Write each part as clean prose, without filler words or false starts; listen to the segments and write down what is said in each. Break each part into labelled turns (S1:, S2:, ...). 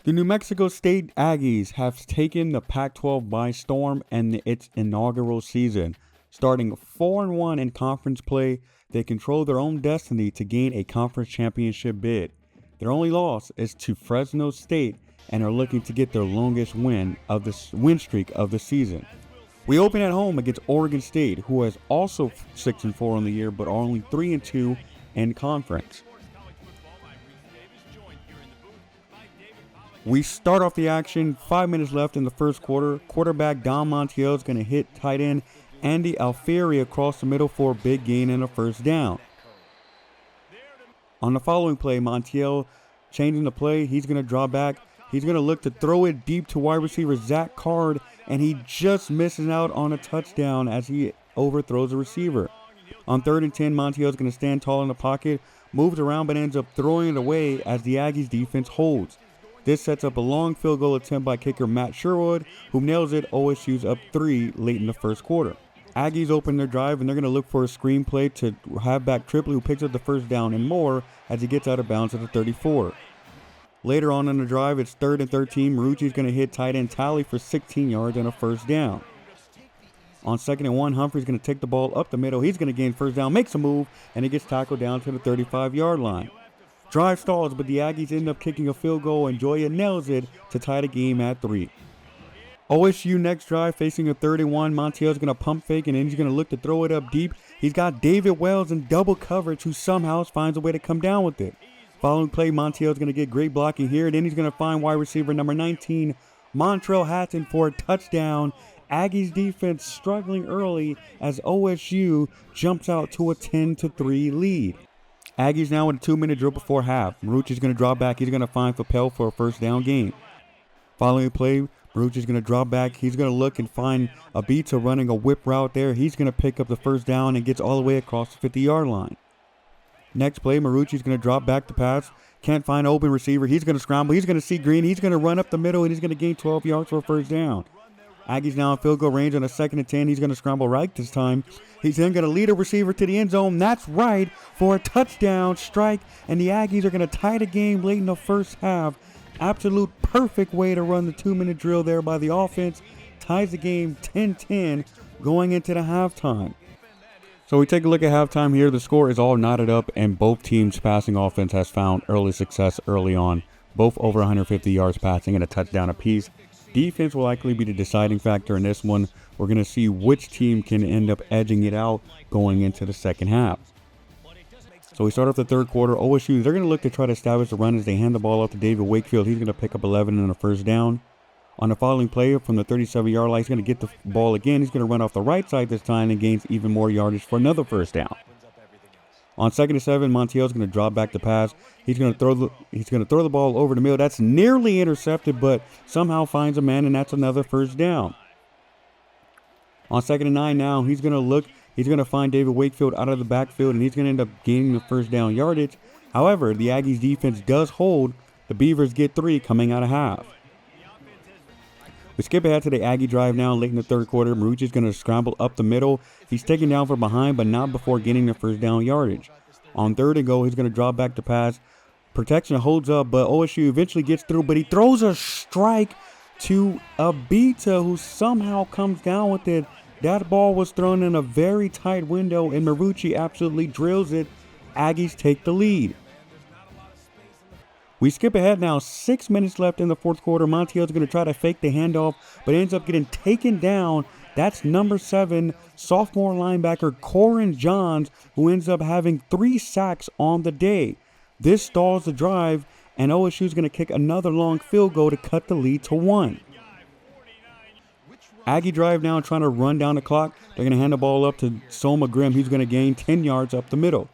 S1: The New Mexico State Aggies have taken the Pac-12 by storm in its inaugural season. Starting 4-1 in conference play, they control their own destiny to gain a conference championship bid. Their only loss is to Fresno State and are looking to get their longest win streak of the season. We open at home against Oregon State, who is also 6-4 on the year but are only 3-2 in conference. We start off the action, 5 minutes left in the first quarter. Quarterback Don Montiel is going to hit tight end Andy Alfieri across the middle for a big gain and a first down. On the following play, Montiel changing the play. He's going to draw back. He's going to look to throw it deep to wide receiver Zach Card, and he just misses out on a touchdown as he overthrows the receiver. On 3rd and 10, Montiel is going to stand tall in the pocket, moves around but ends up throwing it away as the Aggies defense holds. This sets up a long field goal attempt by kicker Matt Sherwood, who nails it. OSU's up 3 late in the first quarter. Aggies open their drive, and they're going to look for a screen play to halfback Tripley, who picks up the first down and more as he gets out of bounds at the 34. Later on in the drive, it's 3rd and 13. Marucci's going to hit tight end Talley for 16 yards and a first down. On 2nd and 1, Humphrey's going to take the ball up the middle. He's going to gain first down, makes a move, and he gets tackled down to the 35-yard line. Drive stalls, but the Aggies end up kicking a field goal, and Joya nails it to tie the game at 3. OSU next drive facing a 3rd and 1. Montiel's going to pump fake, and then he's going to look to throw it up deep. He's got David Wells in double coverage, who somehow finds a way to come down with it. Following play, Montiel's going to get great blocking here. Then he's going to find wide receiver number 19, Montrell Hatton, for a touchdown. Aggies defense struggling early as OSU jumps out to a 10-3 lead. Aggies now with a 2-minute drill before half. Marucci's going to draw back. He's going to find Fapel for a first down gain. Following the play, Marucci's going to draw back. He's going to look and find Abita running a whip route there. He's going to pick up the first down and gets all the way across the 50-yard line. Next play, Marucci's going to drop back to pass. Can't find an open receiver. He's going to scramble. He's going to see green. He's going to run up the middle, and he's going to gain 12 yards for a first down. Aggies now in field goal range on a 2nd and 10. He's going to scramble right this time. He's then going to lead a receiver to the end zone. That's right, for a touchdown strike. And the Aggies are going to tie the game late in the first half. Absolute perfect way to run the 2-minute drill there by the offense. Ties the game 10-10 going into the halftime. So we take a look at halftime here. The score is all knotted up, and both teams' passing offense has found early success early on. Both over 150 yards passing and a touchdown apiece. Defense will likely be the deciding factor in this one. We're going to see which team can end up edging it out going into the second half. So we start off the third quarter. OSU, they're going to look to try to establish the run as they hand the ball off to David Wakefield. He's going to pick up 11 and a first down. On the following play from the 37-yard line, he's going to get the ball again. He's going to run off the right side this time and gains even more yardage for another first down. On 2nd and 7, Montiel's going to drop back the pass. He's going to throw the ball over the middle. That's nearly intercepted, but somehow finds a man, and that's another first down. On 2nd and 9 now, he's going to look. He's going to find David Wakefield out of the backfield, and he's going to end up gaining the first down yardage. However, the Aggies defense does hold. The Beavers get 3 coming out of half. We skip ahead to the Aggie drive now late in the third quarter. Marucci's going to scramble up the middle. He's taken down from behind, but not before getting the first down yardage. On 3rd and goal, he's going to drop back to pass. Protection holds up, but OSU eventually gets through, but he throws a strike to Abita, who somehow comes down with it. That ball was thrown in a very tight window, and Marucci absolutely drills it. Aggies take the lead. We skip ahead now, 6 minutes left in the fourth quarter. Montiel's going to try to fake the handoff, but ends up getting taken down. That's number 7, sophomore linebacker Corin Johns, who ends up having 3 sacks on the day. This stalls the drive, and OSU is going to kick another long field goal to cut the lead to 1. Aggie drive now trying to run down the clock. They're going to hand the ball up to Soma Grimm. He's going to gain 10 yards up the middle.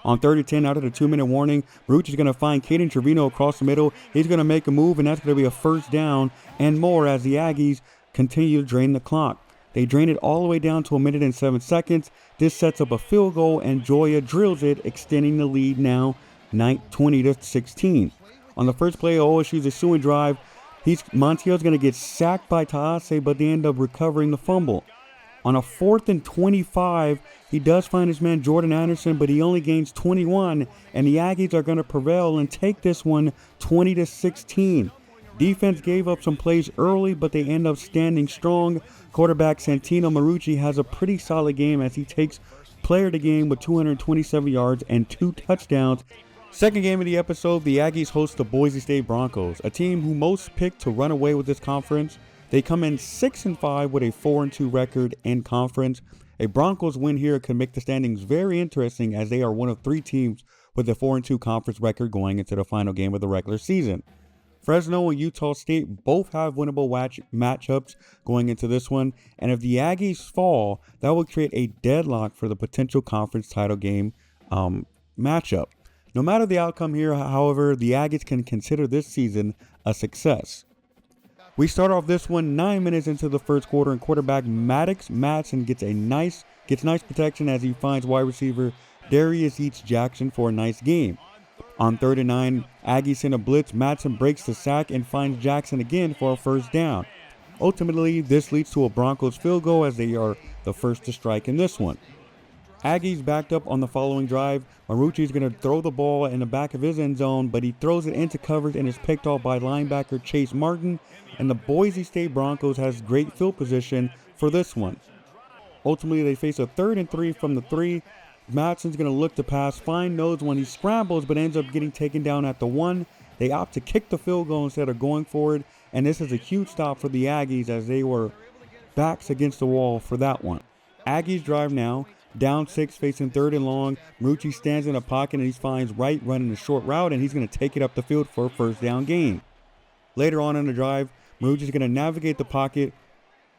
S1: On 3rd and 10, out of the 2-minute warning, Marucci is going to find Caden Trevino across the middle. He's going to make a move, and that's going to be a first down and more as the Aggies continue to drain the clock. They drain it all the way down to 1 minute and 7 seconds. This sets up a field goal, and Joya drills it, extending the lead now 20-16. On the first play of OSU's ensuing drive, Montiel's going to get sacked by Taase, but they end up recovering the fumble. On a 4th and 25, he does find his man Jordan Anderson, but he only gains 21, and the Aggies are going to prevail and take this one 20-16. Defense gave up some plays early, but they end up standing strong. Quarterback Santino Marucci has a pretty solid game as he takes player of the game with 227 yards and 2 touchdowns. Second game of the episode, the Aggies host the Boise State Broncos, a team who most picked to run away with this conference. They come in 6-5 with a 4-2 record in conference. A Broncos win here could make the standings very interesting as they are one of 3 teams with a 4-2 conference record going into the final game of the regular season. Fresno and Utah State both have winnable matchups going into this one, and if the Aggies fall, that would create a deadlock for the potential conference title game matchup. No matter the outcome here, however, the Aggies can consider this season a success. We start off this one 9 minutes into the first quarter, and quarterback Maddox Madsen gets nice protection as he finds wide receiver Darius Eats Jackson for a nice game. On 3rd and 9, Aggies send a blitz. Madsen breaks the sack and finds Jackson again for a first down. Ultimately, this leads to a Broncos field goal as they are the first to strike in this one. Aggies backed up on the following drive. Marucci is going to throw the ball in the back of his end zone, but he throws it into coverage and is picked off by linebacker Chase Martin, and the Boise State Broncos has great field position for this one. Ultimately, they face a 3rd and 3 from the 3. Madsen's going to look to pass, find Nodes when he scrambles, but ends up getting taken down at the 1. They opt to kick the field goal instead of going for it, and this is a huge stop for the Aggies as they were backs against the wall for that one. Aggies drive now, down 6, facing 3rd and long. Marucci stands in a pocket and he finds Wright running a short route, and he's going to take it up the field for a first down gain. Later on in the drive, Marucci's going to navigate the pocket,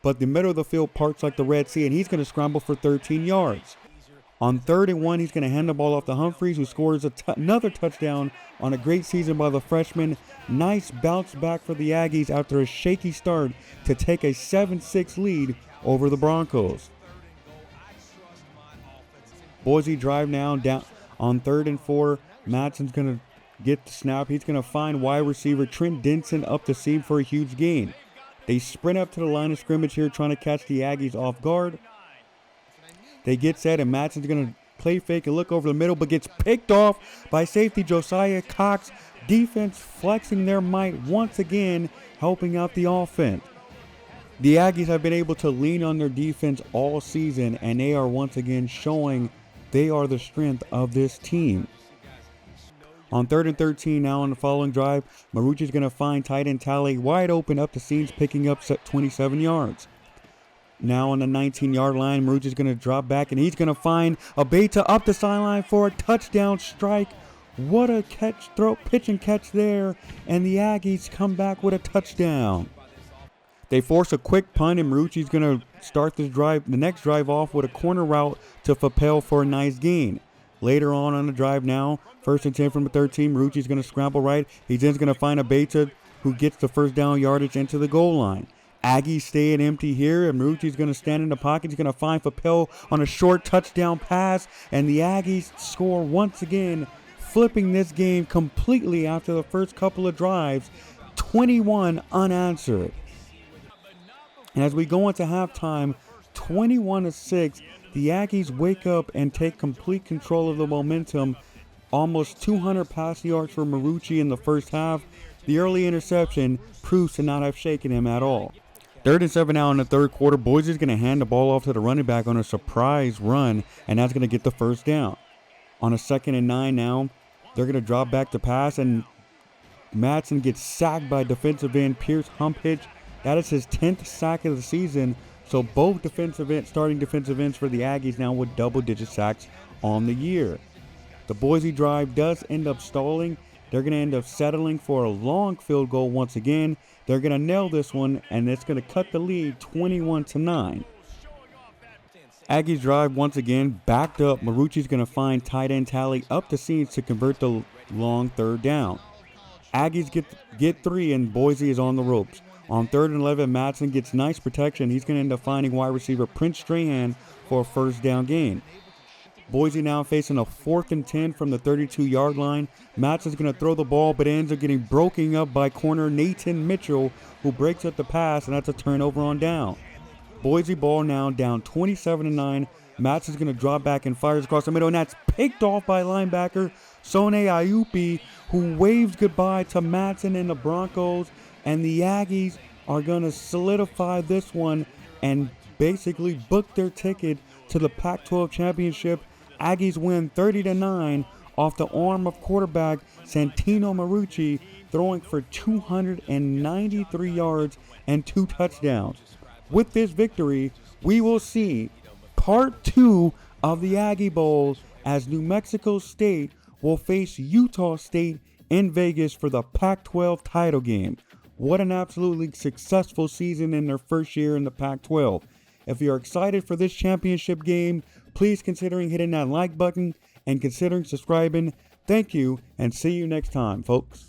S1: but the middle of the field parts like the Red Sea, and he's going to scramble for 13 yards. On 3rd and 1, he's going to hand the ball off to Humphreys, who scores another touchdown on a great season by the freshman. Nice bounce back for the Aggies after a shaky start to take a 7-6 lead over the Broncos. Boise drive now down on 3rd and 4. Madsen's going to get the snap. He's going to find wide receiver Trent Denson up the seam for a huge gain. They sprint up to the line of scrimmage here trying to catch the Aggies off guard. They get set, and Madsen's going to play fake and look over the middle, but gets picked off by safety Josiah Cox. Defense flexing their might once again, helping out the offense. The Aggies have been able to lean on their defense all season, and they are once again showing they are the strength of this team. On 3rd and 13 now on the following drive, Marucci's going to find tight end Talley wide open up the seams, picking up 27 yards. Now on the 19-yard line, Marucci's going to drop back, and he's going to find Abeta up the sideline for a touchdown strike. What a pitch and catch there, and the Aggies come back with a touchdown. They force a quick punt, and Marucci's going to start the next drive off with a corner route to Fapel for a nice gain. Later on the drive now, 1st and 10 from the 13, Marucci's going to scramble right. He's then going to find Abeta, who gets the first down yardage into the goal line. Aggies stay it empty here, and Marucci's going to stand in the pocket. He's going to find Fapel on a short touchdown pass, and the Aggies score once again, flipping this game completely after the first couple of drives, 21 unanswered. And as we go into halftime, 21-6, the Aggies wake up and take complete control of the momentum. Almost 200 pass yards for Marucci in the first half. The early interception proves to not have shaken him at all. 3rd and 7 now in the third quarter. Boise is going to hand the ball off to the running back on a surprise run, and that's going to get the first down. On a 2nd and 9 now, they're going to drop back to pass, and Madsen gets sacked by defensive end Pierce Humpage. That is his 10th sack of the season, so both starting defensive ends for the Aggies now with double-digit sacks on the year. The Boise drive does end up stalling. They're going to end up settling for a long field goal once again. They're going to nail this one, and it's going to cut the lead 21-9. Aggies drive once again, backed up. Marucci's going to find tight end Talley up the seams to convert the long 3rd down. Aggies get 3, and Boise is on the ropes. On 3rd and 11, Madsen gets nice protection. He's going to end up finding wide receiver Prince Strahan for a first down gain. Boise now facing a 4th and 10 from the 32-yard line. Madsen's going to throw the ball, but ends up getting broken up by corner Nathan Mitchell, who breaks up the pass, and that's a turnover on down. Boise ball now down 27-9. Matz is going to drop back and fires across the middle, and that's picked off by linebacker Sone Ayupi, who waves goodbye to Matson and the Broncos, and the Aggies are going to solidify this one and basically book their ticket to the Pac-12 championship. Aggies win 30-9 off the arm of quarterback Santino Marucci, throwing for 293 yards and 2 touchdowns. With this victory, we will see Part 2 of the Aggie Bowl as New Mexico State will face Utah State in Vegas for the Pac-12 title game. What an absolutely successful season in their first year in the Pac-12. If you're excited for this championship game, please consider hitting that like button and considering subscribing. Thank you, and see you next time, folks.